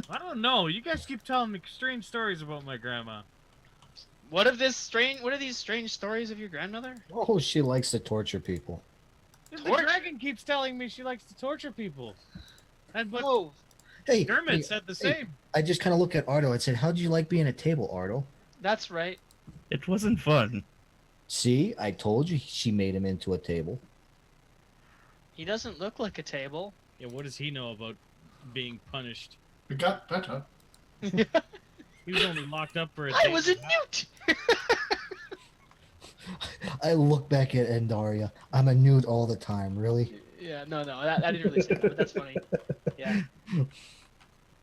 I don't know. You guys keep telling me strange stories about my grandma. What are these strange stories of your grandmother? Oh, she likes to torture people. The Torture? dragon keeps telling me she likes to torture people. And but Whoa. Hey, Dermot hey, said the hey, same. I just kind of look at Ardo and said, "How'd you like being a table, Ardo?" That's right. It wasn't fun. See, I told you she made him into a table. He doesn't look like a table. Yeah, what does he know about being punished? It got better. He was only locked up for a I day. was a newt! I look back at Andara. I'm a nude all the time. Really? Yeah, no, I didn't really say that, but that's funny. Yeah.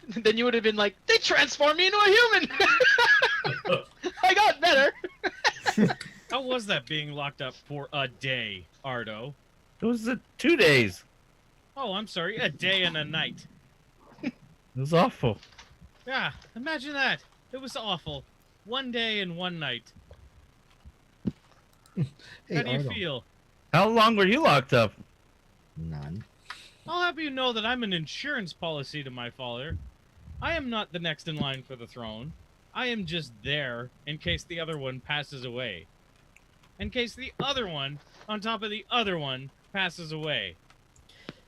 Then you would have been like, they transformed me into a human! I got better! How was that being locked up for a day, Ardo? It was 2 days. Oh, I'm sorry, a day and a night. It was awful. Yeah, imagine that. It was awful. 1 day and 1 night. Hey, How do you Ardo. feel? How long were you locked up? None. I'll have you know that I'm an insurance policy to my father. I am not the next in line for the throne. I am just there in case the other one passes away. In case the other one, on top of the other one, passes away.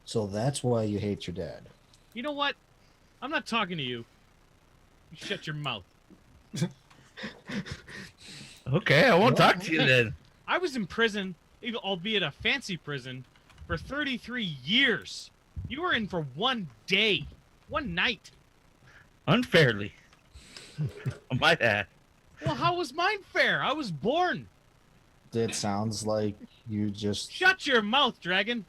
So that's why you hate your dad. You know what? I'm not talking to you. You shut your mouth. Okay, I won't talk to you then. I was in prison, albeit a fancy prison, for 33 years. You were in for 1 day, 1 night. Unfairly. I might add. Well, how was mine fair? I was born. It sounds like you just... Shut your mouth, dragon.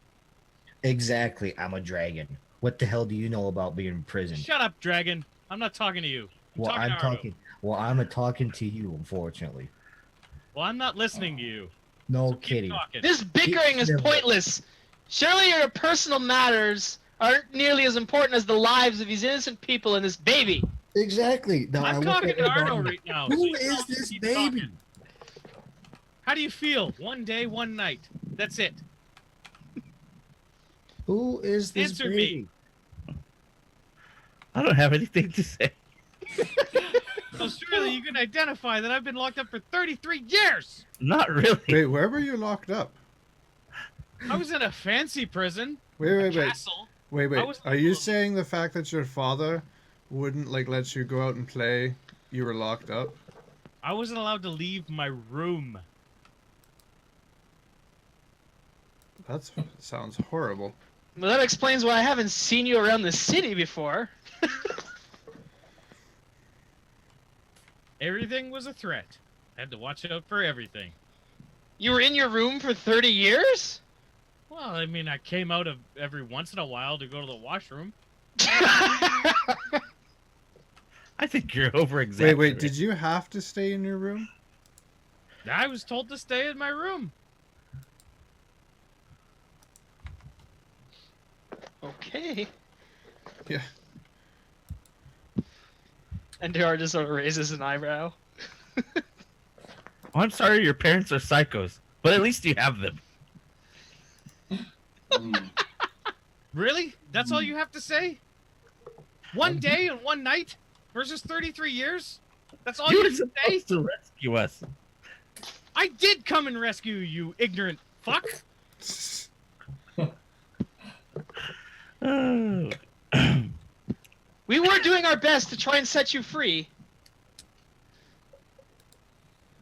Exactly, I'm a dragon. What the hell do you know about being in prison? Shut up, dragon. I'm not talking to you. Well, talking I'm to Ardo. talking. Well, I'm talking to you, unfortunately. Well, I'm not listening to you. No So keep kidding. talking. This bickering is Never. pointless! Surely your personal matters aren't nearly as important as the lives of these innocent people and this baby! Exactly. Now, I I'm look talking at to Ardo Andara. right now. Who so you is don't this keep baby? talking. How do you feel? 1 day, 1 night. That's it. Who is this Answer me. baby? I don't have anything to say. So surely you can identify that I've been locked up for 33 years. Not really. Wait, where were you locked up? I was in a fancy prison. Wait. Castle. Wait. I was- Are you saying the fact that your father wouldn't let you go out and play, you were locked up? I wasn't allowed to leave my room. That sounds horrible. Well, that explains why I haven't seen you around the city before. Everything was a threat. I had to watch out for everything. You were in your room for 30 years? Well, I mean, I came out of every once in a while to go to the washroom. I think you're over exaggerating. Wait, did you have to stay in your room? I was told to stay in my room. Okay. Yeah. And Darren just sort of raises an eyebrow. Oh, I'm sorry your parents are psychos, but at least you have them. Really? That's all you have to say? 1 day and 1 night versus 33 years? That's all You you were have to say? supposed to rescue us. I did come and rescue you, ignorant fuck. Oh. We were doing our best to try and set you free.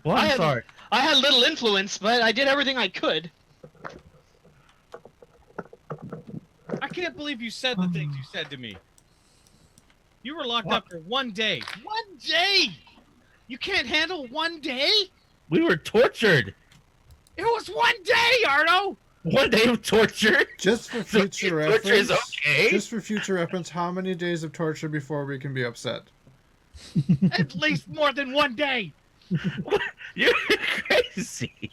Well, I I'm had- sorry. I had little influence, but I did everything I could. I can't believe you said the things you said to me. You were locked up for 1 day. 1 day! You can't handle 1 day? We were tortured. It was 1 day, Ardo! 1 day of torture. Just for So future torture is reference. okay. Just for future reference, how many days of torture before we can be upset? At least more than 1 day! You're crazy.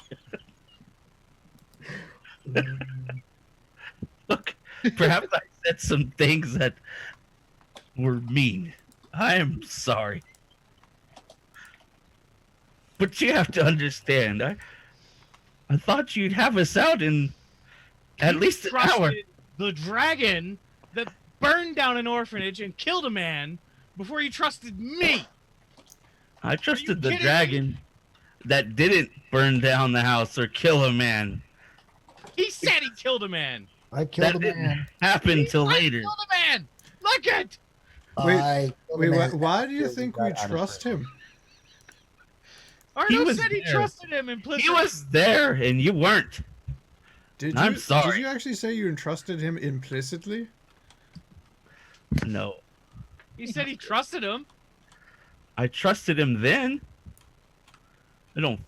Look, perhaps I said some things that were mean. I am sorry. But you have to understand, I thought you'd have us out in at You least an hour. trusted the dragon that burned down an orphanage and killed a man before you trusted me. I trusted the kidding me? dragon that didn't burn down the house or kill a man. He said he killed a man. I killed That a didn't man. happen till I later. killed a man. Look it. Wait, I killed a Wait, man. why do you Killed think got we out of trust prison. him? Ardo was said he there. trusted him implicitly. He was there and you weren't. Did I'm you? sorry. Did you actually say you entrusted him implicitly? No. He said he trusted him. I trusted him then. I don't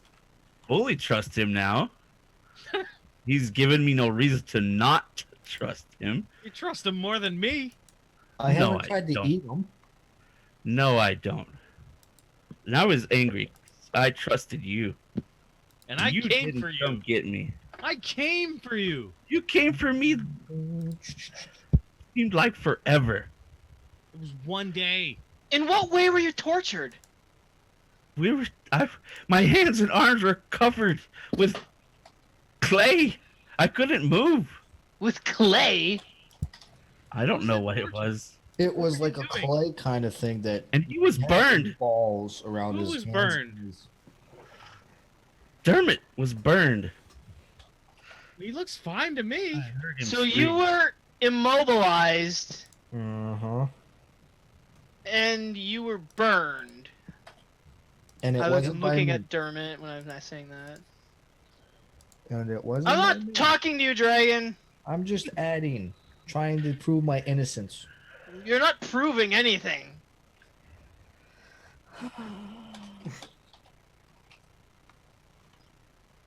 fully trust him now. He's given me no reason to not trust him. You trust him more than me. I No, haven't I tried to don't. eat him. No, I don't. And I was angry. I trusted you. And I you came didn't for you. come get me. I came for you. You came for me. Seemed like forever. It was one day. In what way were you tortured? My hands and arms were covered with clay. I couldn't move. With clay? I don't know what it was. It was What like are a you doing? clay kind of thing that And he was had burned. balls around Who his was hands burned? and his- Dermot was burned. He looks fine to me. I heard him So you scream. were immobilized Uh-huh. and you were burned. And it I'm wasn't by looking me. at Dermot when I'm not saying that. And it wasn't I'm by not me. talking to you, Dragon. I'm just adding, trying to prove my innocence. You're not proving anything.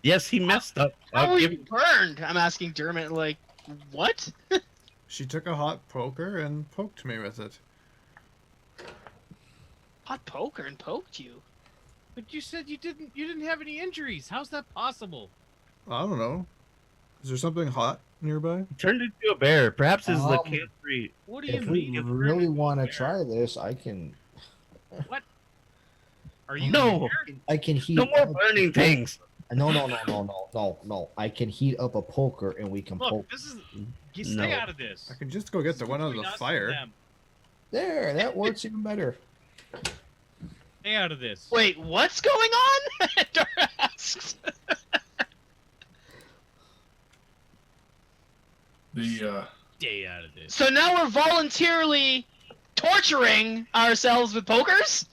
Yes, he messed up. How I'll were give you burned? I'm asking Dermot, like, what? She took a hot poker and poked me with it. Hot poker and poked you. But you said you didn't have any injuries. How's that possible? I don't know. Is there something hot nearby? turned into a bear. Perhaps his Um, lycanthropy. What do you If mean? we it's really turned want to into a bear? try this, I can. Are you No. scared? I can heat. No more up- burning things. No. I can heat up a poker and we can Look, poke. this is. You stay No. out of this. I can just go get the one out of Between the us and fire. them. There, that works even better. Stay out of this. Wait, what's going on? Dermot asks. Stay out of this. So now we're voluntarily torturing ourselves with pokers?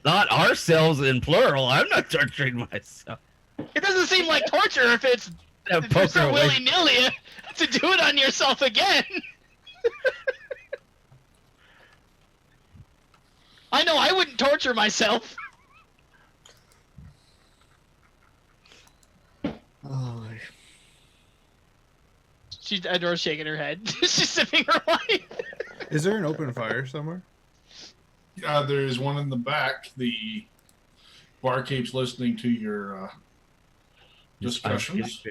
Not ourselves in plural. I'm not torturing myself. It doesn't seem like torture if it's That if you're so poker away. willy-nilly to do it on yourself again. I know I wouldn't torture myself. Oh, Adora's shaking her head. She's sipping her wine. Is there an open fire somewhere? There's one in the back. The barkeep's listening to your discussions.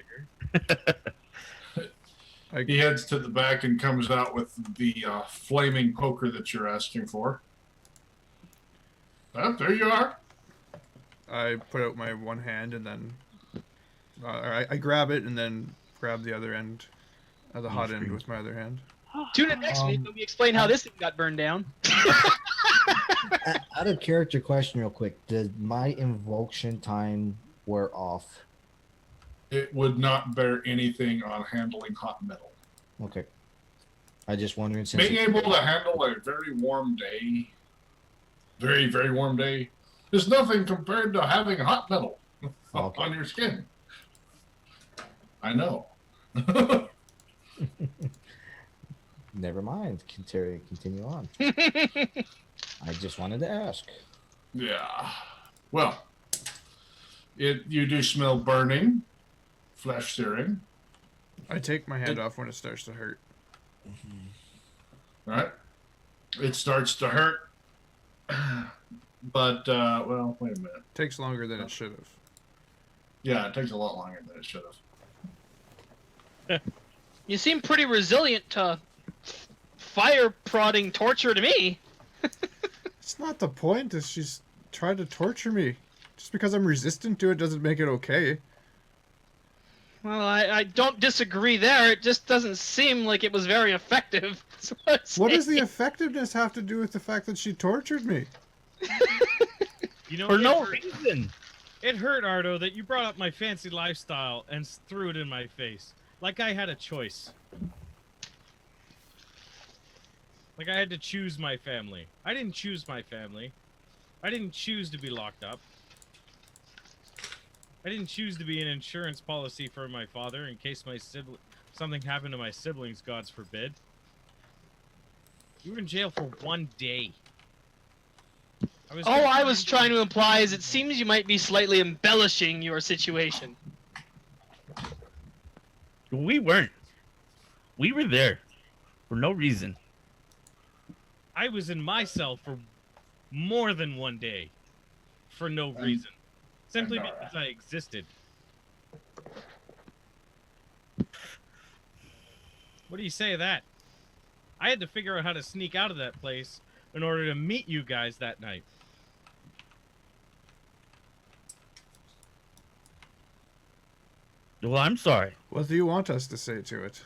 He heads to the back and comes out with the flaming poker that you're asking for. Oh, there you are. I put out my one hand and then I grab it and then grab the other end of the hot end with my other hand. Tune in next week when we explain how this thing got burned down. out of character question, real quick. Did my invocation time wear off? It would not bear anything on handling hot metal. Okay. I just wondering since Being able to handle a very warm day, very, very warm day, is nothing compared to having hot metal Okay. on your skin. I know. Never mind. Continue on. I just wanted to ask. Yeah. Well, you do smell burning, flesh searing, I take my hand off when it starts to hurt. right? It starts to hurt, but well, wait a minute. Takes longer than it should have. Yeah, it takes a lot longer than it should have. You seem pretty resilient to fire prodding torture to me. It's not the point. It's she's tried to torture me. Just because I'm resistant to it doesn't make it okay. Well, I don't disagree there. It just doesn't seem like it was very effective. That's what I'm What does the saying. effectiveness have to do with the fact that she tortured me? You know, For it no hurt. reason. It hurt, Ardo, that you brought up my fancy lifestyle and threw it in my face. Like I had a choice. Like I had to choose my family. I didn't choose my family. I didn't choose to be locked up. I didn't choose to be an insurance policy for my father in case my something happened to my siblings, God forbid. You were in jail for 1 day. All I was trying to imply is it seems you might be slightly embellishing your situation. We weren't. We were there for no reason. I was in my cell for more than 1 day. For no reason. Simply because I existed. What do you say of that? I had to figure out how to sneak out of that place in order to meet you guys that night. Well, I'm sorry. What do you want us to say to it?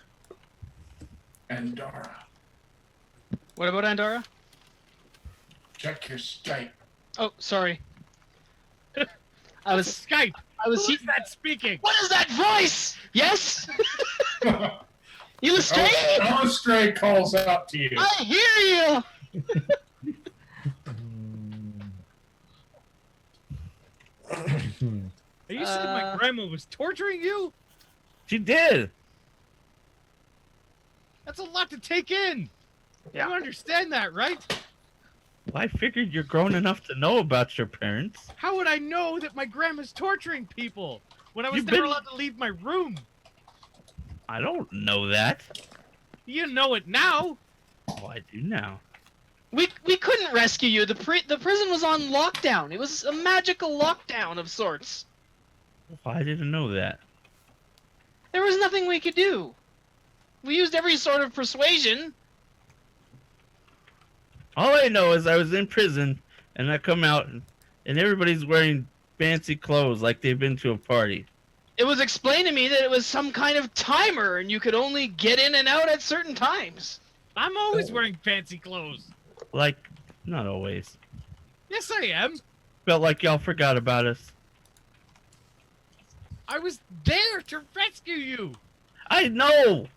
Andara, What about Andara? check your Skype. Oh, sorry. I was Skype! I was Who is that speaking? What is that voice? Yes? You Lestrade? Lestrade calls out to you. I hear you! You said my grandma was torturing you? She did. That's a lot to take in. Yeah. You understand that, right? Well, I figured you're grown enough to know about your parents. How would I know that my grandma's torturing people when I was You've never been- allowed to leave my room? I don't know that. You know it now. Oh, I do now. We couldn't rescue you. The prison was on lockdown. It was a magical lockdown of sorts. Well, I didn't know that. There was nothing we could do. We used every sort of persuasion. All I know is I was in prison, and I come out, and everybody's wearing fancy clothes like they've been to a party. It was explained to me that it was some kind of timer and you could only get in and out at certain times. I'm always wearing fancy clothes. Like, not always. Yes, I am. Felt like y'all forgot about us. I was there to rescue you. I know!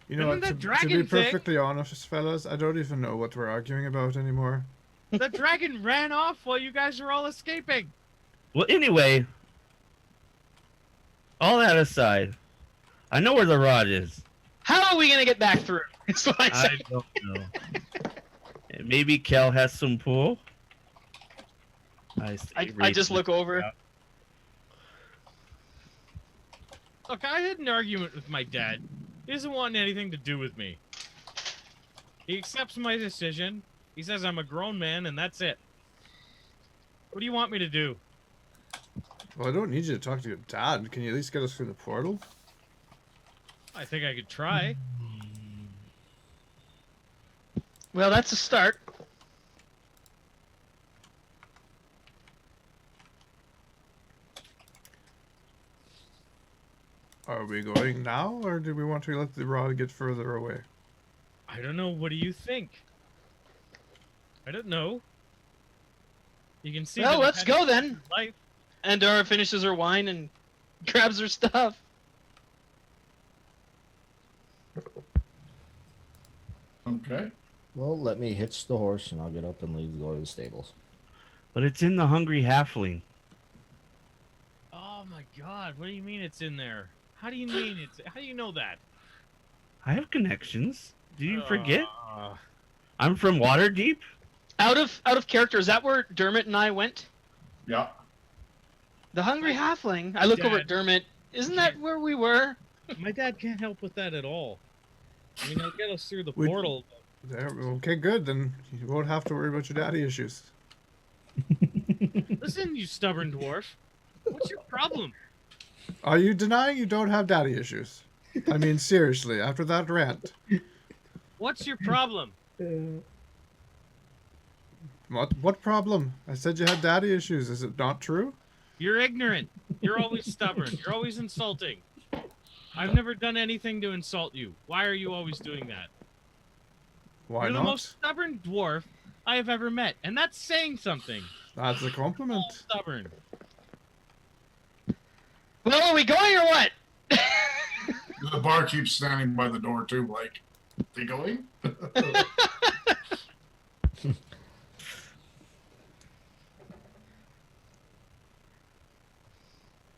You know Remember what? that To be dragon thing? perfectly honest, fellas, I don't even know what we're arguing about anymore. The dragon ran off while you guys were all escaping. Well, anyway, all that aside, I know where the rod is. How are we gonna get back through? That's what I I said. don't know. Maybe Kel has some pool. I just look over. Look, I had an argument with my dad. He doesn't want anything to do with me. He accepts my decision. He says I'm a grown man, and that's it. What do you want me to do? Well, I don't need you to talk to your dad. Can you at least get us through the portal? I think I could try. Well, that's a start. Are we going now, or do we want to let the rod get further away? I don't know. What do you think? I don't know. You can see. Well, that I've let's had go a then. Life. Andara finishes her wine and grabs her stuff. Okay. Well, let me hitch the horse and I'll get up and leave to go to the stables. But it's in the Hungry Halfling. Oh my God! What do you mean it's in there? How do you mean it's? How do you know that? I have connections. Do you forget? Uh, I'm from Waterdeep. Out of character, is that where Dermot and I went? Yeah. The Hungry Halfling. I look over at Dad. Dermot. Isn't that where we were? my dad can't help with that at all. I mean, he'll get us through the We- portal. There, okay, good. Then you won't have to worry about your daddy issues. Listen, you stubborn dwarf. What's your problem? Are you denying you don't have daddy issues? I mean, seriously, after that rant. What's your problem? What problem? I said you had daddy issues. Is it not true? You're ignorant. You're always stubborn. You're always insulting. I've never done anything to insult you. Why are you always doing that? Why You're not? the most stubborn dwarf I have ever met, and that's saying something. That's a compliment. Stubborn. Well, are we going or what? The barkeep's standing by the door too, like, they going?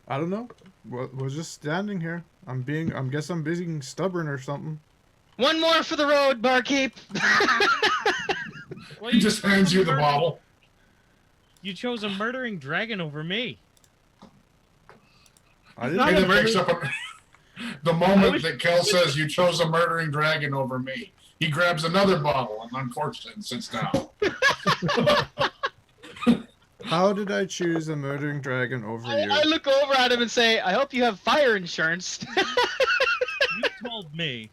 I don't know. We're just standing here. Guess I'm being stubborn or something. One more for the road, barkeep. Well, He just chose hands a you the murder- bottle. You chose a murdering dragon over me. I And didn't. then picks up the moment that Kel says you chose a murdering dragon over me, he grabs another bottle and uncorks it and sits down. How did I choose a murdering dragon over you? I look over at him and say, I hope you have fire insurance. You told me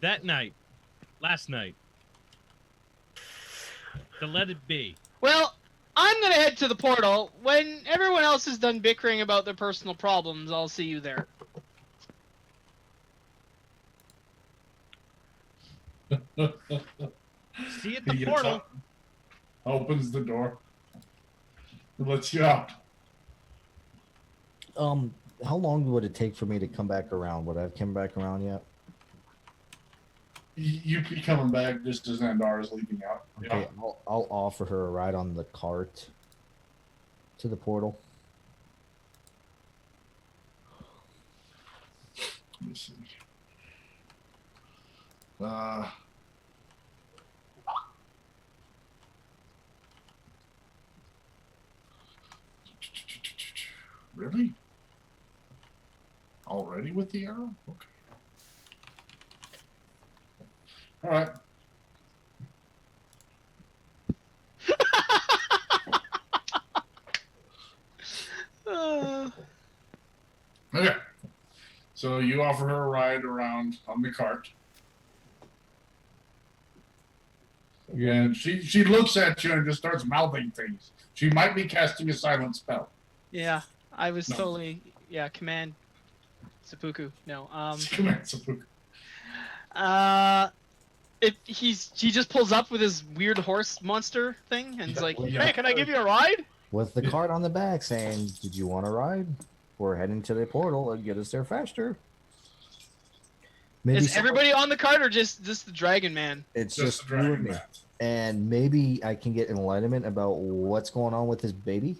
that night, last night, to let it be. Well, I'm gonna head to the portal. When everyone else is done bickering about their personal problems, I'll see you there. See you at He the gets portal. up, opens the door, and lets you out. How long would it take for me to come back around? Would I have come back around yet? You be coming back just as Andara's leaving out. Okay, Yeah. I'll offer her a ride on the cart to the portal. Let me see. Really? Already with the arrow? Okay. All right. Okay. So you offer her a ride around on the cart. And she looks at you and just starts mouthing things. She might be casting a silent spell. Yeah, I was No. totally command seppuku. No, Command seppuku. he just pulls up with his weird horse monster thing and he's like, Yeah. "Hey, can I give you a ride?" With the cart on the back saying, "Did you want to ride? We're heading to the portal and get us there faster." Maybe Is someone- everybody on the cart or just the dragon man? It's Just just the you dragon and me. man. And maybe I can get enlightenment about what's going on with this baby.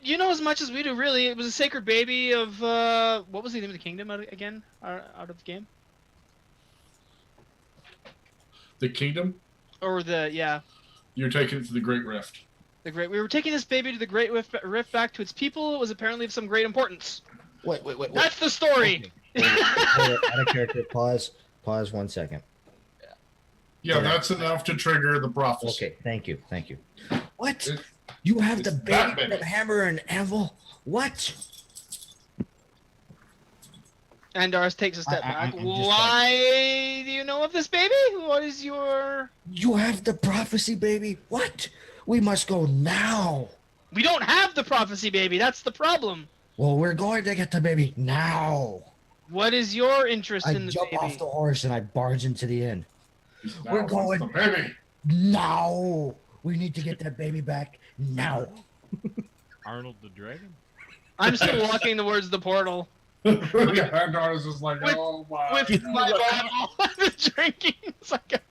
You know as much as we do, really. It was a sacred baby of what was the name of the kingdom again? Out of the game, The kingdom? or You're taking it to the Great Rift. the great. We were taking this baby to the Great Rift back to its people. It was apparently of some great importance. Wait. That's the story. Hold it, out of character. Pause 1 second. Yeah, that's enough to trigger the prophecy. Okay, thank you. What? It- You have the it's that baby big. from hammer and anvil? What? Andara takes a step I'm back. just Why do you know of this baby? What is your... You have the prophecy, baby? What? We must go now. We don't have the prophecy baby. That's the problem. Well, we're going to get the baby now. What is your interest I in the jump baby? off the horse and I barge into the inn. Now We're wants going- the baby. Now. We need to get that baby back now. Arnold the dragon? I'm still walking towards the portal Andara's just like, With- oh my. with my bottle of drinking. It's like,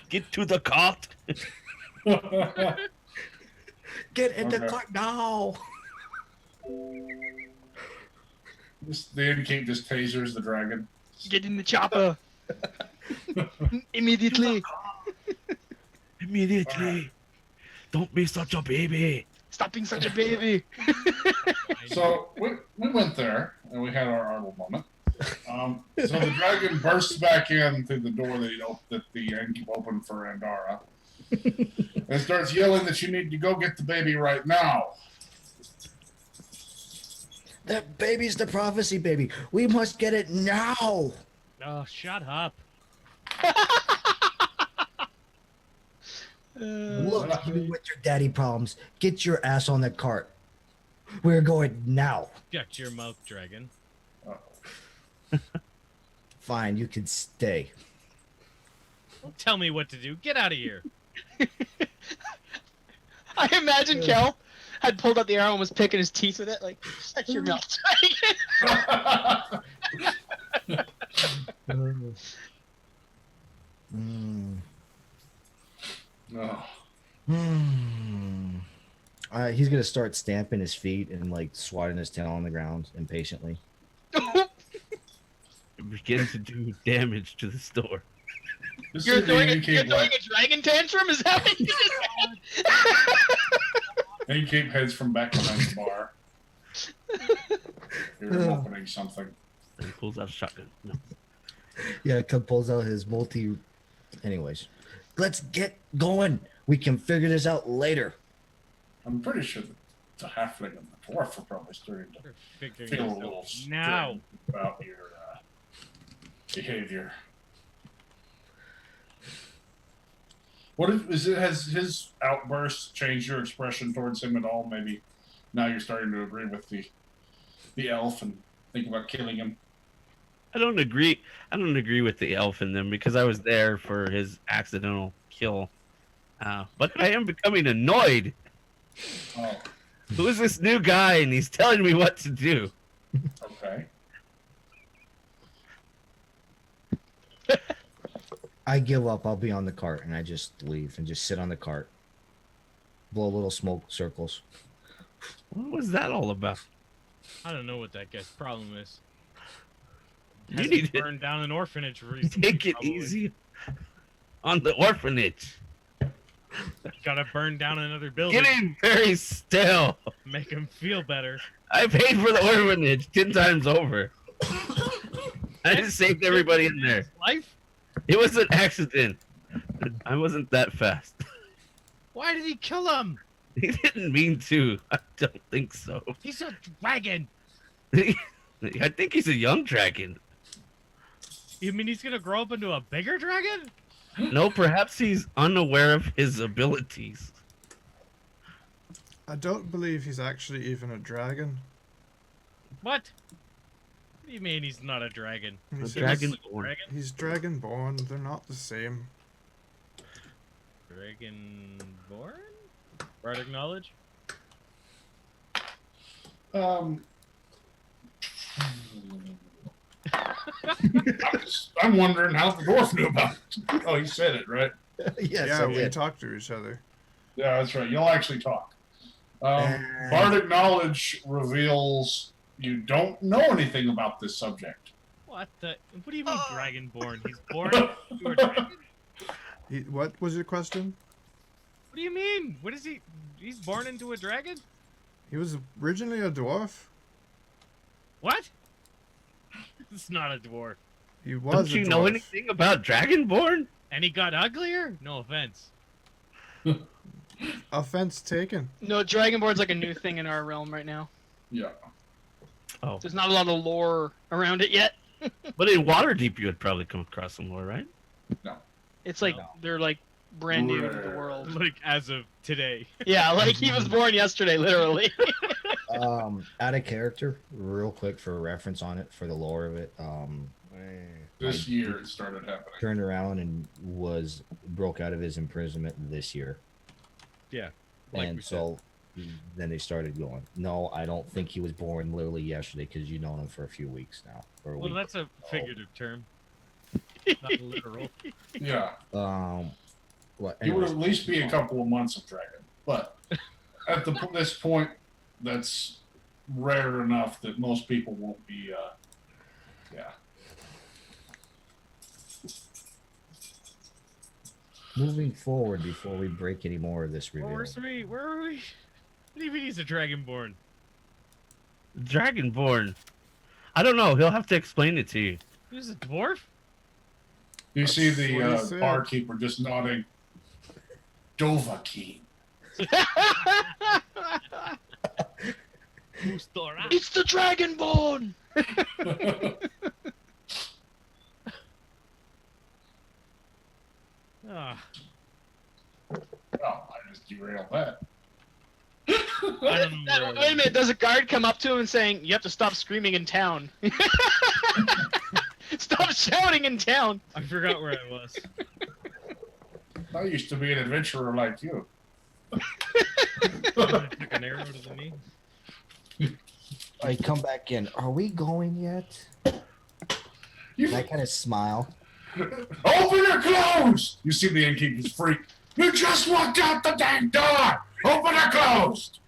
Get to the cart. Get in the Okay. cart now. The innkeep just tasers the dragon. get in the chopper. Immediately. Immediately. Don't be such a baby. Stop being such a baby. So we went there and we had our Arnold moment. So the dragon bursts back in through the door that the innkeep opened for Andara and starts yelling that you need to go get the baby right now. That baby's the prophecy baby. We must get it now. Oh, shut up. Look, you with your daddy problems. Get your ass on the cart. We're going now. Shut your mouth, dragon. Fine, you can stay. Don't tell me what to do. Get out of here. I imagine Kel had pulled out the arrow and was picking his teeth with it, like, shut your mouth, dragon. No. He's gonna start stamping his feet and like swatting his tail on the ground impatiently. Begin to do damage to the store. You're throwing a dragon tantrum? Is that what you just said? Innkeep heads from back behind the bar. You're opening something. And he pulls out a shotgun. No. Yeah, pulls out his multi. Anyways, let's get going. We can figure this out later. I'm pretty sure that the halfling and the dwarf are probably starting to We're figuring feel a this little out now. strange about your behavior. What is it? Has his outburst changed your expression towards him at all? Maybe now you're starting to agree with the elf and think about killing him. I don't agree with the elf in them because I was there for his accidental kill. But I am becoming annoyed. Oh, Who is this new guy and he's telling me what to do? okay. I give up. I'll be on the cart, and I just leave and just sit on the cart, blow little smoke circles. What was that all about? I don't know what that guy's problem is. You Hasn't need to burned down an orphanage recently. take it probably. easy on the orphanage. Gotta burn down another building. Getting very stale. Make him feel better. I paid for the orphanage 10 times over. I just saved everybody in there. Life? It was an accident. I wasn't that fast. Why did he kill him? He didn't mean to. I don't think so. He's a dragon. I think he's a young dragon. You mean he's gonna grow up into a bigger dragon? No, perhaps he's unaware of his abilities. I don't believe he's actually even a dragon. What? What do you mean he's not a dragon? A He's, dragonborn. Dragon? he's dragonborn. They're not the same. Dragonborn? Bardic knowledge? I'm wondering how the dwarf knew about it. Oh, he said it, right? Yes, yeah, I we did. talk to each other. Yeah, that's right. You'll actually talk. Bardic knowledge reveals you don't know anything about this subject. What the? What do you mean dragonborn? He's born into a dragon? What was your question? What do you mean? What is he? He's born into a dragon? He was originally a dwarf. What? It's not a dwarf. He was Don't a you dwarf. know anything about dragonborn? And he got uglier? No offense. Offense taken. No, dragonborn's like a new thing in our realm right now. Yeah. Oh, There's not a lot of lore around it yet. but in Waterdeep you would probably come across some more, right? It's like No. they're like brand new to the Rare. world. Like as of today. Yeah, like he was born yesterday, literally. Out of character, real quick for a reference on it, for the lore of it. This year it started happening. Turned around and broke out of his imprisonment this year. Yeah. Like And we said. so then they started going, no, I don't think he was born literally yesterday because you've known him for a few weeks now. Or a Well, week. that's a figurative term. Not literal. Yeah. What? He would anyways, at least be a couple of months of dragon. But at this point, that's rare enough that most people won't be, yeah. moving forward before we break any more of this Well, reveal. where are we? What do you mean he's a dragonborn? Dragonborn. I don't know. He'll have to explain it to you. He's a dwarf? You see That's what he the said. barkeeper just nodding. Dovahkiin. It's the dragonborn. Ah, Oh, I just derailed that. I don't know where I Wait a was. minute, does a guard come up to him and saying, "You have to stop screaming in town"? Stop shouting in town. I forgot where I was. I used to be an adventurer like you. I took an arrow to the knee. I come back in. Are we going yet? You And I kind of smile. open or close? You see the innkeeper's freak. You just walked out the dang door. Open or closed?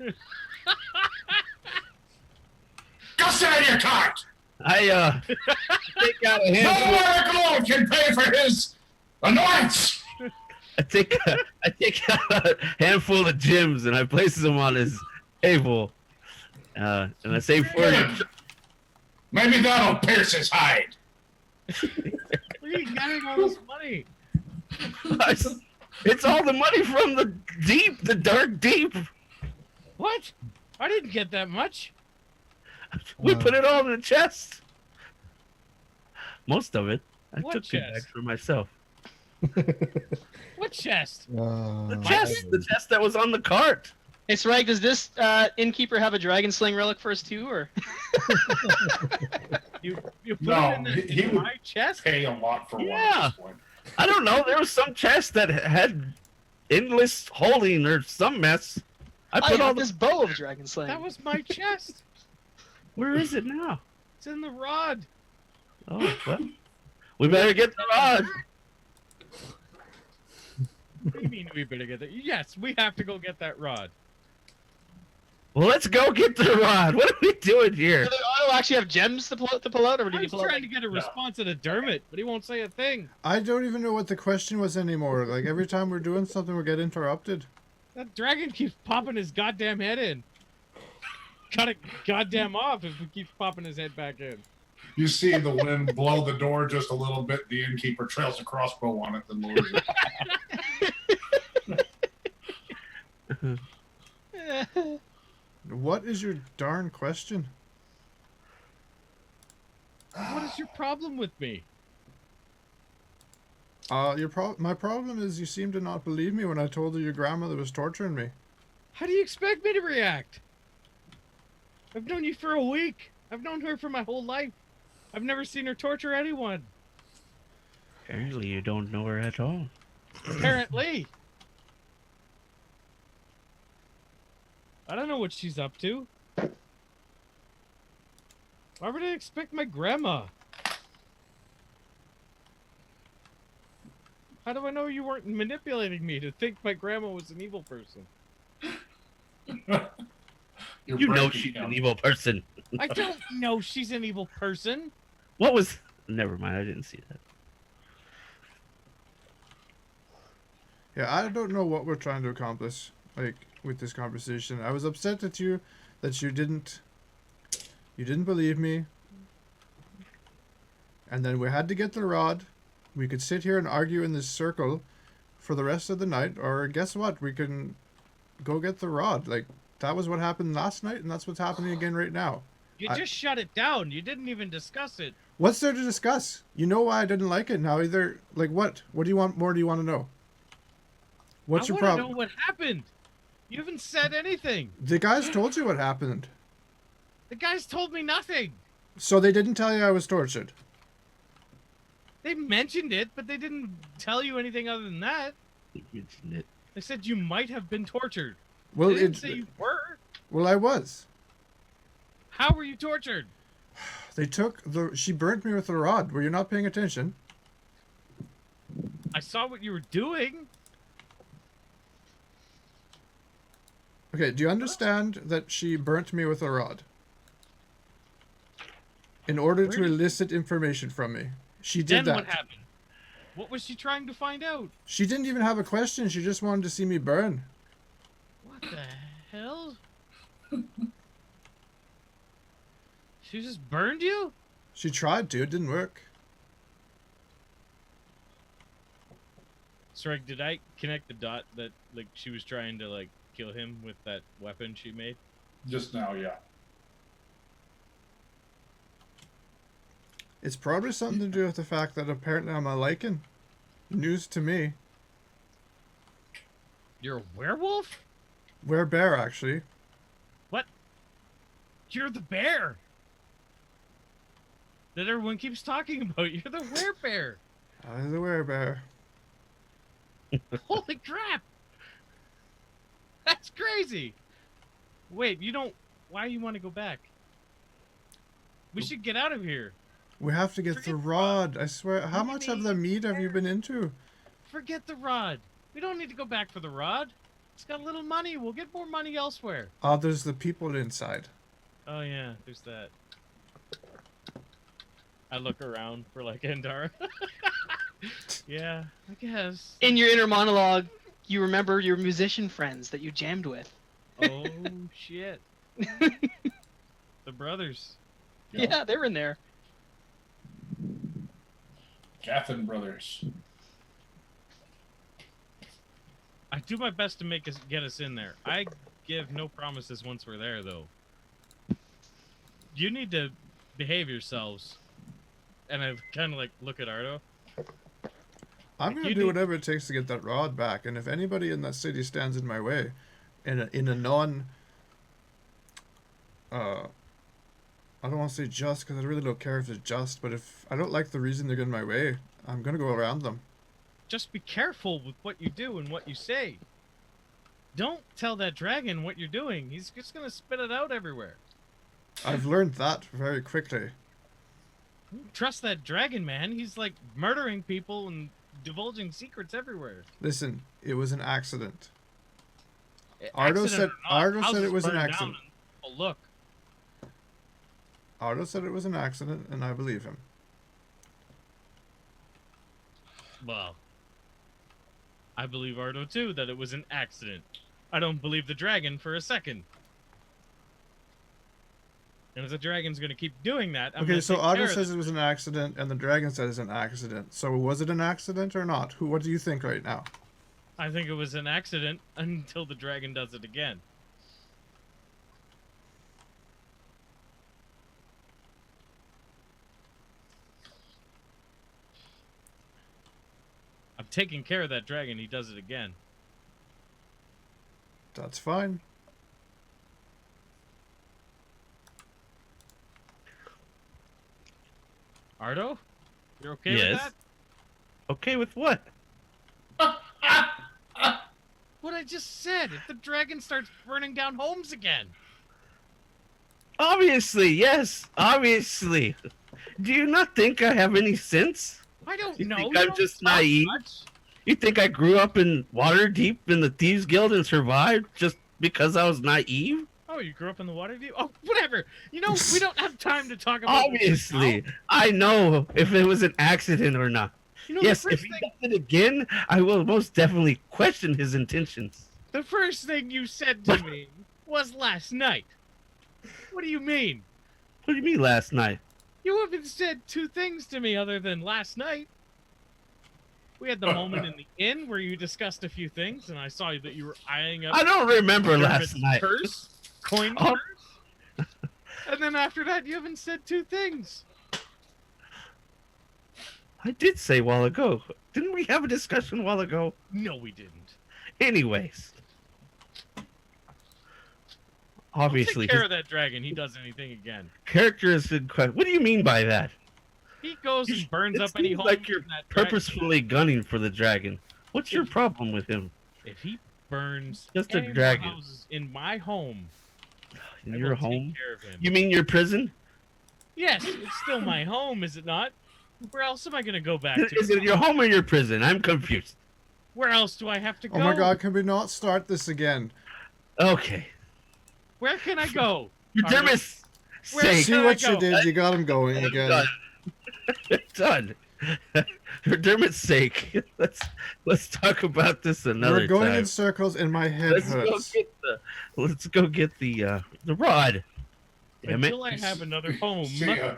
Go sit in your cart. I take out a No handful. one alone can pay for his annoyance. I take out a handful of gems and I place them on his table. And I say, "For you." Good. Maybe that'll pierce his hide. Where are you getting all this money? It's all the money from the deep, the dark deep. What? I didn't get that much. We put it all in the chest. Most of it. I What took two chest? bags for myself. What chest? The chest that was on the cart. Hey, Sragg, does this innkeeper have a dragon slaying relic for us too, or? You put No, it in, he would my chest? pay a lot for one Yeah. at this point. I don't know. There was some chest that had endless holding or some mess. I I put all have the. this bow of dragon slaying. That was my chest. Where is it now? It's in the rod. Oh, well. We better get the rod. What do you mean we better get that? Yes, we have to go get that rod. Well, let's go get the rod. What are we doing here? Do the auto actually have gems to pull out, or I did you was pull out? trying to get a response out of Dermot, but he won't say a thing. I don't even know what the question was anymore. Like every time we're doing something, we get interrupted. That dragon keeps popping his goddamn head in. Cut it goddamn off if he keeps popping his head back in. You see the wind blow the door just a little bit. The innkeeper trails a crossbow on it, then lowers it. What is your darn question? What is your problem with me? My problem is you seem to not believe me when I told you your grandmother was torturing me. How do you expect me to react? I've known you for a week. I've known her for my whole life. I've never seen her torture anyone. Apparently, you don't know her at all. Apparently. I don't know what she's up to. Why would I expect my grandma? How do I know you weren't manipulating me to think my grandma was an evil person? You're You know breaking she's him. an evil person. I don't know she's an evil person. What was? Never mind. I didn't see that. Yeah, I don't know what we're trying to accomplish, like, with this conversation. I was upset at you that you didn't believe me. And then we had to get the rod. We could sit here and argue in this circle for the rest of the night, or guess what? We can go get the rod. Like, that was what happened last night, and that's what's happening again right now. You just shut it down. You didn't even discuss it. What's there to discuss? You know why I didn't like it now. Either, like, what? What do you want more? Do you want to know? What's your I want to problem? know what happened. You haven't said anything. The guys told you what happened. The guys told me nothing. So they didn't tell you I was tortured. They mentioned it, but they didn't tell you anything other than that. You mentioned it. They said you might have been tortured. Well, They didn't say you were. well, I was. How were you tortured? They took she burnt me with a rod. Were you not paying attention? I saw what you were doing. Okay, do you understand that she burnt me with a rod? In order Where to did- elicit information from me. She did Then that. what happened? What was she trying to find out? She didn't even have a question. She just wanted to see me burn. What the hell? She just burned you? She tried to. It didn't work. Sragg, did I connect the dot that like she was trying to like kill him with that weapon she made? Just now, yeah. It's probably something to do with the fact that apparently I'm a lichen. News to me. You're a werewolf? Werebear, actually. You're the bear that everyone keeps talking about. You're the werebear. I'm the werebear. Holy crap! That's crazy. Wait, you don't... Why do you want to go back? We should get out of here. We have to get Forget the the rod. I swear. How What do you much of mean? the meat have you been into? Forget the rod. We don't need to go back for the rod. It's got a little money. We'll get more money elsewhere. Oh, there's the people inside. Oh, yeah. There's that. I look around for, like, Andara. Yeah, I guess. In your inner monologue, you remember your musician friends that you jammed with. Oh, shit. The brothers. Yeah, they're in there. Catherine Brothers. I do my best to get us in there. I give no promises once we're there, though. You need to behave yourselves. And I kind of like look at Ardo. I'm gonna You do need- whatever it takes to get that rod back, and if anybody in that city stands in my way, in a non, I don't want to say just because I really don't care if it's just, but if I don't like the reason they're getting in my way, I'm gonna go around them. Just be careful with what you do and what you say. Don't tell that dragon what you're doing. He's just gonna spit it out everywhere. I've learned that very quickly. Trust that dragon, man. He's like murdering people and divulging secrets everywhere. Listen, it was an accident. Ardo Accident said- or not, Ardo said houses it was an burn down accident. and- Oh, look. Ardo said it was an accident, and I believe him. Well, I believe Ardo too that it was an accident. I don't believe the dragon for a second. And if the dragon's gonna keep doing that, I'm Okay, gonna so take Ardo care of says this. it was an accident, and the dragon says it's an accident. So was it an accident or not? What do you think right now? I think it was an accident until the dragon does it again. I'm taking care of that dragon. He does it again. That's fine. Ardo, you're okay with Yes. that? Okay with what? What I just said. If the dragon starts burning down homes again. Obviously, yes. Obviously. Do you not think I have any sense? I don't You know. think You I'm don't just talk naive? much. You think I grew up in Waterdeep in the Thieves Guild and survived just because I was naive? Oh, you grew up in the water deep? Oh, whatever. You know, we don't have time to talk about this Obviously. now. I know if it was an accident or not. You know, Yes, the if first, he thing, does it again, I will most definitely question his intentions. the first thing you said to me was last night. What do you mean? What do you mean last night? You haven't said two things to me other than last night. We had the moment in the inn where you discussed a few things, and I saw that you were eyeing up I don't remember last Dermot's night. purse, coin Oh. purse. And then after that, you haven't said two things. I did say a while ago. Didn't we have a discussion a while ago? No, we didn't. Anyways. I'll Obviously, take care his of that dragon. He does anything again. character is in question. What do you mean by that? He goes and burns It up any seems home. like you're purposefully gunning for the dragon. What's your problem with him? If he burns Just a any more dragon. houses in my home, In I your will home? take care of him. You mean your prison? Yes, it's still my home, is it not? Where else am I going to go back to? Is it your home or your prison? I'm confused. Where else do I have to go? Oh my god, can we not start this again? Okay. Where can I go? For Ardo, Dermot's where sake. See can I what go? you did, you got him going again. Done. For Dermot's sake, let's talk about this another We're going time. in circles and my head hurts. Let's go get the rod. Damn it. Until I have another home. See ya.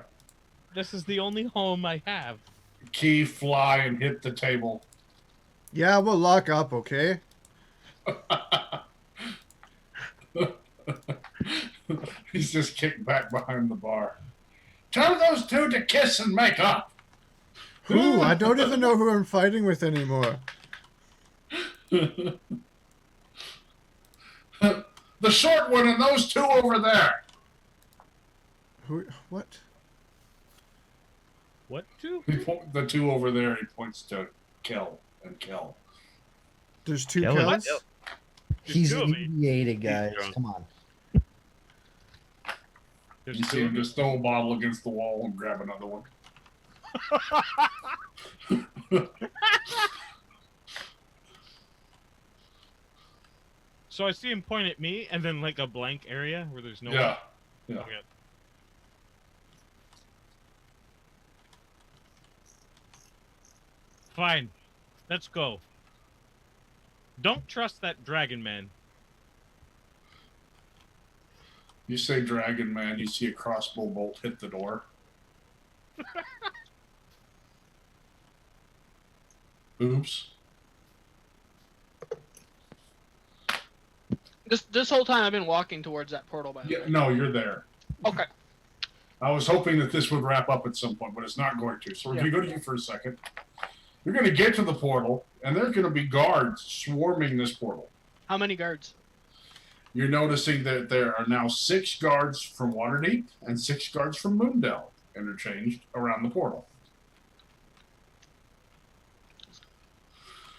This is the only home I have. Key fly and hit the table. Yeah, we'll lock up, okay? He's just kicked back behind the bar. Tell those two to kiss and make up. Who? I don't even know who I'm fighting with anymore. The short one and those two over there. Who? What? What two? The two over there, he points to Kel and Kel. There's two Kelly. kills. He's two of me. inebriated, guys. drunk. Come on. There's You see two of him me. just throw a bottle against the wall and grab another one. So I see him point at me, and then like a blank area where there's no. Yeah. One. Yeah. Okay. Fine. Let's go. Don't trust that dragon man. You say dragon man, you see a crossbow bolt hit the door. Oops. This whole time I've been walking towards that portal, by the Yeah, way. no, you're there. Okay. I was hoping that this would wrap up at some point, but it's not going to. So we're Yeah. going to go to you for a second. You're going to get to the portal, and there are going to be guards swarming this portal. How many guards? You're noticing that there are now 6 guards from Waterdeep and 6 guards from Moondell interchanged around the portal.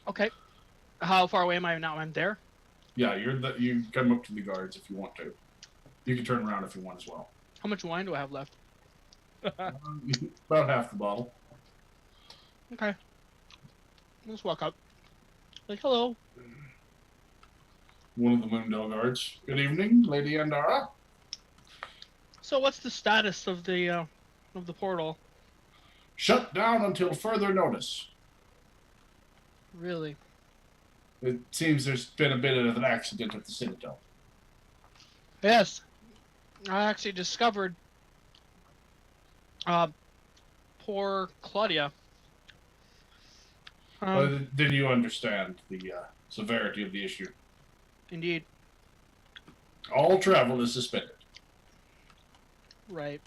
Okay. How far away am I now? I'm there. Yeah, you come up to the guards if you want to. You can turn around if you want as well. How much wine do I have left? About half the bottle. Okay. Let's walk up. Like, hello. One of the Moondell guards. Good evening, Lady Andara. So what's the status of the portal? Shut down until further notice. Really? It seems there's been a bit of an accident at the Citadel. Yes. I actually discovered poor Claudia. Then you understand the severity of the issue. Indeed. All travel is suspended. Right.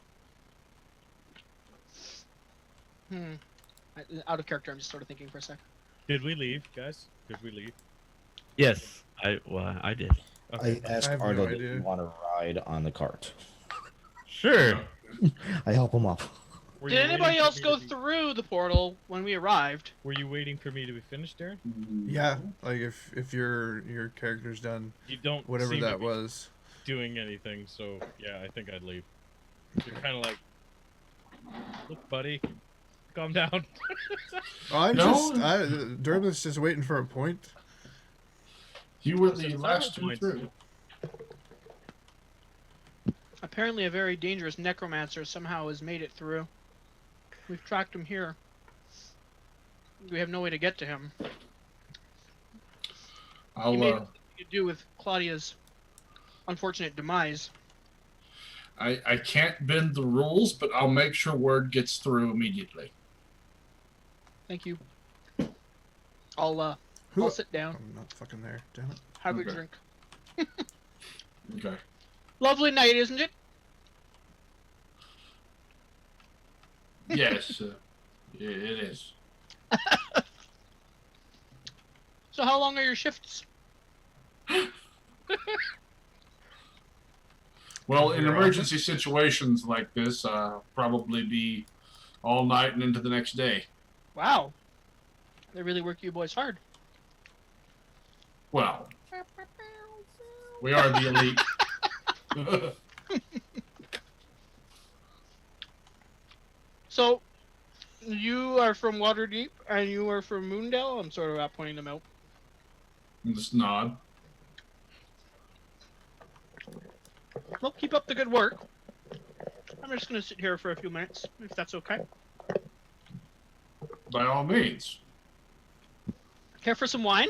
Out of character, I'm just sort of thinking for a sec. Did we leave, guys? Did we leave? Yes, I did. I asked I have no Ardo if idea. you want to ride on the cart. Sure. I help him up. Were Did you anybody waiting for else me go to be- through the portal when we arrived? Were you waiting for me to be finished, Darren? Yeah, like if your character's done You don't whatever seem to that be was. doing anything, so yeah, I think I'd leave. You're kind of like, look, buddy, calm down. I'm No. Dermot's just waiting for a point. You were So the it's last not two points. through. Apparently a very dangerous necromancer somehow has made it through. We've tracked him here. We have no way to get to him. He I'll made something to do with Claudia's unfortunate demise. I can't bend the rules, but I'll make sure word gets through immediately. Thank you. I'll Who? sit down, I'm not fucking there. Damn it. have a Okay. drink. Okay. Lovely night, isn't it? Yes, it is. So how long are your shifts? Well, in emergency situations like this, probably be all night and into the next day. Wow. They really work you boys hard. Well, we are the elite. So, you are from Waterdeep, and you are from Moondell? I'm sort of pointing them out. Just nod. Well, keep up the good work. I'm just going to sit here for a few minutes, if that's okay. By all means. Care for some wine?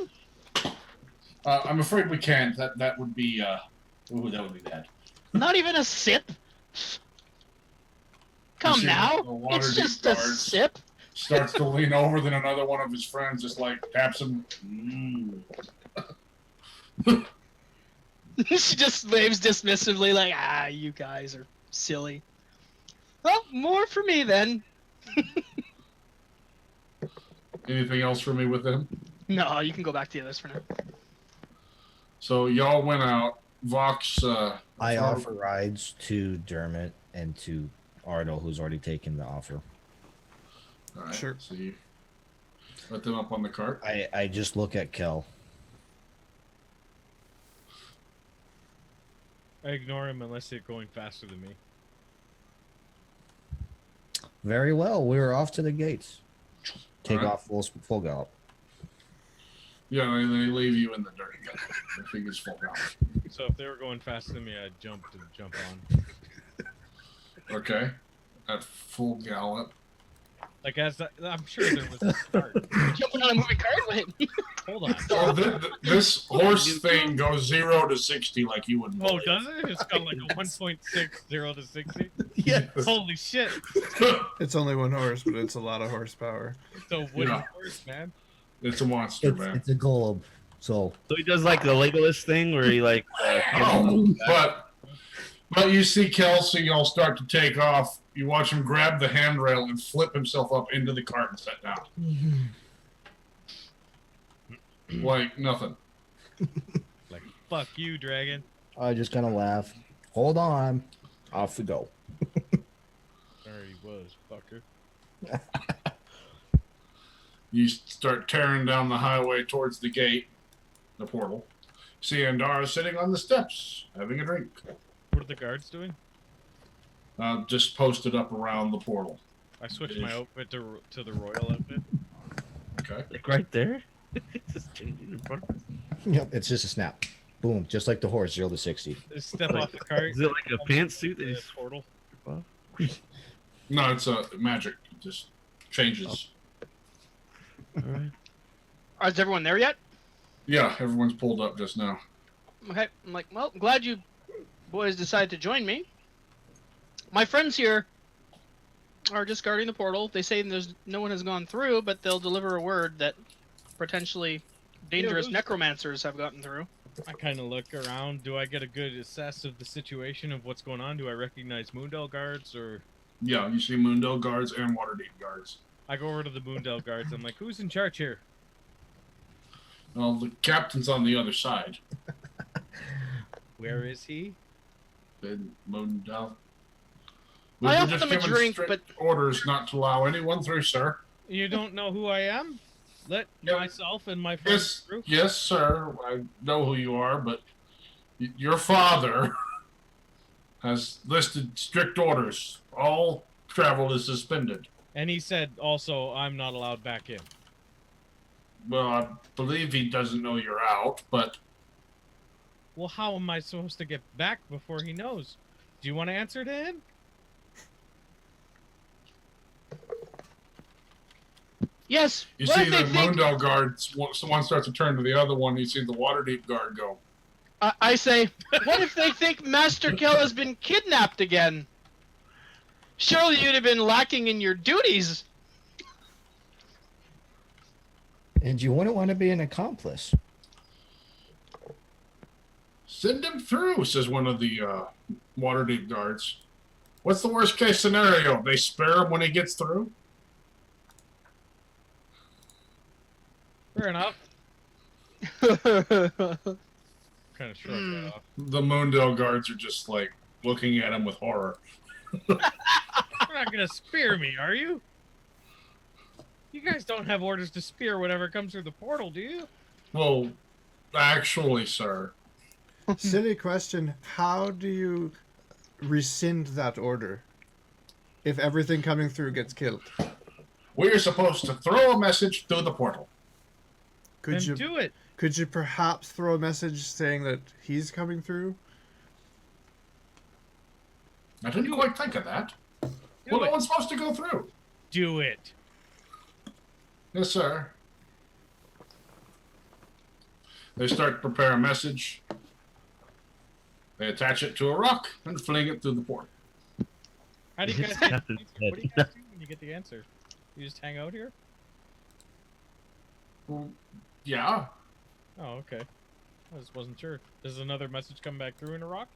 I'm afraid we can't. That would be ooh, that would be bad. Not even a sip? Come see now. the water It's deep just a guards. sip. Starts to lean over, then another one of his friends just like taps him. She just waves dismissively like, you guys are silly. Well, more for me then. Anything else for me with them? No, you can go back to the others for now. So y'all went out. Vox, I offer rides to Dermot and to Ardo, who's already taken the offer. All right. Sure. So you put them up on the cart. I just look at Kel. I ignore him unless they're going faster than me. Very well. We're off to the gates. Take All right. off full gallop. Yeah, they leave you in the dirt again. I think it's full out. So if they were going faster than me, I'd jump on. Okay. At full gallop. Like I'm sure there was a start. Jumping on a moving cart? Wait. Hold on. Oh, this horse thing goes 0 to 60 like you wouldn't. Oh, believe. does it? It's got like a 1.6 0 to 60. Yeah. Holy shit! It's only one horse, but it's a lot of horsepower. It's a wooden Yeah. horse, man. It's a monster, man. It's a golem. So So he does like the Legolas thing where he like. Oh, but you see Kelsey all start to take off. You watch him grab the handrail and flip himself up into the cart and sit down. Like nothing. Like fuck you, dragon. I just kind of laugh. Hold on. Off we go. There he was, fucker. You start tearing down the highway towards the gate, the portal. See Andara sitting on the steps, having a drink. What are the guards doing? Just posted up around the portal. I switched my outfit to the royal outfit. Okay. Like right there? Just changing in front of us. Yep. It's just a snap. Boom. Just like the horse, 0 to 60. Just step off the cart. Is it like a pantsuit that The he's portal. No, it's a magic. It just changes. Alright. Is everyone there yet? Yeah, everyone's pulled up just now. Okay. I'm like, well, I'm glad you boys decided to join me. My friends here are just guarding the portal. They say no one has gone through, but they'll deliver a word that potentially dangerous those- necromancers have gotten through. I kind of look around. Do I get a good assess of the situation of what's going on? Do I recognize Moondell guards, or Yeah, you see Moondale guards and Waterdeep guards. I go over to the Moondell guards? I'm like, who's in charge here? Well, the captain's on the other side. Where is he? Then Moondale. I were offered just them a given drink, strict but orders not to allow anyone through, sir. You don't know who I am? Let Yeah. myself and my friends Yes, through. yes, sir. I know who you are, but your father has listed strict orders. All travel is suspended. And he said also, I'm not allowed back in. Well, I believe he doesn't know you're out, but Well, how am I supposed to get back before he knows? Do you want to answer to him? yes. you what see if the they think? Moondale guard, one starts to turn to the other one, you see the Waterdeep guard go. I say, what if they think Master Kel has been kidnapped again? Surely you'd have been lacking in your duties. And you wouldn't want to be an accomplice. Send him through, says one of the Waterdeep guards. What's the worst case scenario? They spare him when he gets through? Fair enough. Kind of shrug that off. The Moondale guards are just like looking at him with horror. You're not gonna spear me, are you? You guys don't have orders to spear whatever comes through the portal, do you? Well, actually, sir. Silly question. How do you rescind that order if everything coming through gets killed? We are supposed to throw a message through the portal. Could Then you do it. could you perhaps throw a message saying that he's coming through? I didn't quite think of that. Do Well, no it. one's supposed to go through. Do it. Yes, sir. They start to prepare a message. They attach it to a rock and fling it through the portal. How do you guys It's get the Captain's answer? What do you guys do when you get the answer? You just hang out here? Well, yeah. Oh, okay. I just wasn't sure. Does another message come back through in a rock?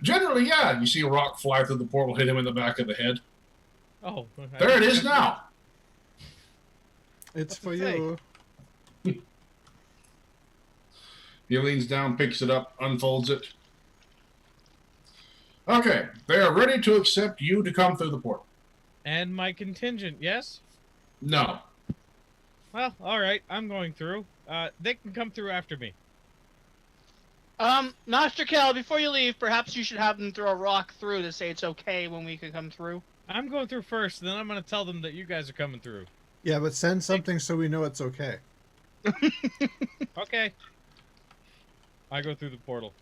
Generally, yeah. You see a rock fly through the portal, hit him in the back of the head. Oh. There it is now. It's What's for it say? you. He leans down, picks it up, unfolds it. Okay, they are ready to accept you to come through the portal. And my contingent, yes? No. Well, all right. I'm going through. They can come through after me. Master Kel, before you leave, perhaps you should have them throw a rock through to say it's okay when we can come through. I'm going through first, then I'm going to tell them that you guys are coming through. Yeah, but send something so we know it's okay. Okay. I go through the portal.